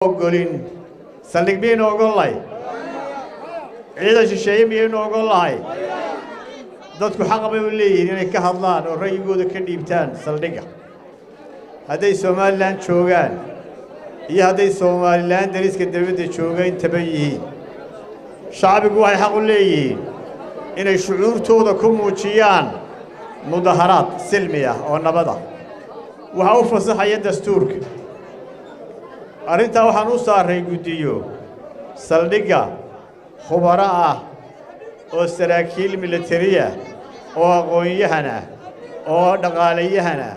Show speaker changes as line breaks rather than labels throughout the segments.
قولين سلك بين وقولي عيدا الشيء بين وقولي dadku xaq bay u leeyihiin inay ka hadlaan oo ra'yigooda ka dhiibtaan saldhiga haday Soomaaliland joogan iyo haday Soomaaliland dariska dawladda joogaan taba yihiin shacbigu waxay xaq u leeyihiin inay shucuurtooda ku muujiyaan mudaharaad silmi ah oo nabad ah waxa uu fasaxaya dastuurka arinta waxaan u saaray gudiyo saldhiga khubara ah oo saraakiil militariya oo aqoonyahana oo dhaqaaleyahana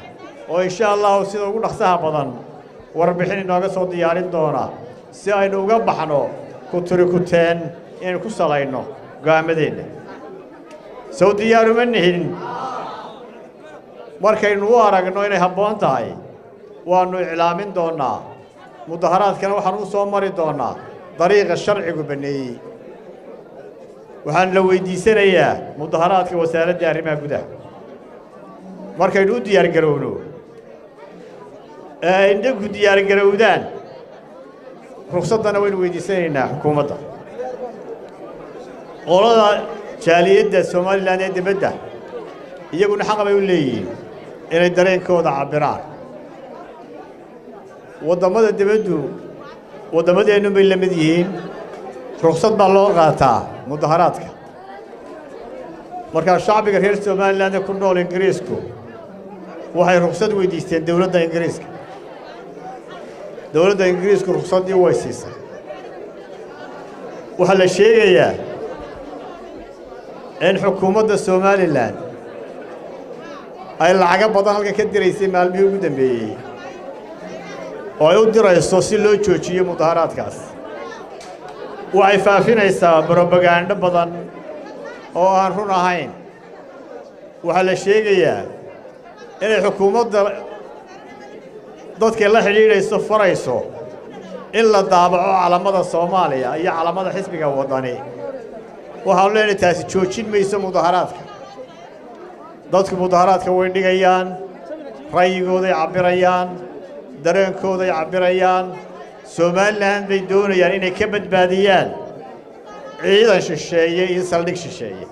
oo insha Allah sida ugu dhaqsaha badan warbixin inooga soo diyaarin doona si aynu uga baxno ku turikuteen in ku salayno go'aamadeena soo diyaaru manihin markaynu u aragno inay habboon tahay waanu iclaamin doonaa mudaharaadkana waxaan u soo mari doonaa dariiqa sharcigu baneeyay waxaan la weydiisanayaa mudaharaadka wasaaradda arrimaha gudaha markaynu u diyaar garowno indhagu diyaar garowdaan ruqsadana waynu weydiisanaynaa xukuumadda qolada jaaliyadda Soomaaliland ee dibadda iyaguna xaq bay u leeyihiin inay dareenkooda cabiraan wadamada dibaddu wadamadeenu bay la mid yihiin ruqsad baa loo qaataa mudaharaadka marka shacbiga reer Soomaaliland ku nool Ingiriisku waxay ruqsad weydiisteen dawladda Ingiriiska ruqsadii way siisay waxa la sheegayaa in xukuumadda Soomaaliland ay lacag badan halka ka diraysay maalmihii ugu dambeeyay oo ay u dirayso si loo joojiyo mudaharaadkaas waxay faafinaysaa propaganda badan oo aan run ahayn waxa la sheegayaa inay xukuumadda dadka la xiriirayso farayso in la daabaco calamada Soomaaliya iyo calamada xisbiga wadani waxa uu leeyahay taasi joojin mayso mudaharaadka dadku mudaharaadka way dhigayaan ra'yigooda ay cabirayaan dareenkooda ay cabirayaan Soomaaliland bay doonayaan inay ka badbaadiyaan ciidan shisheeye iyo saldhig shisheeye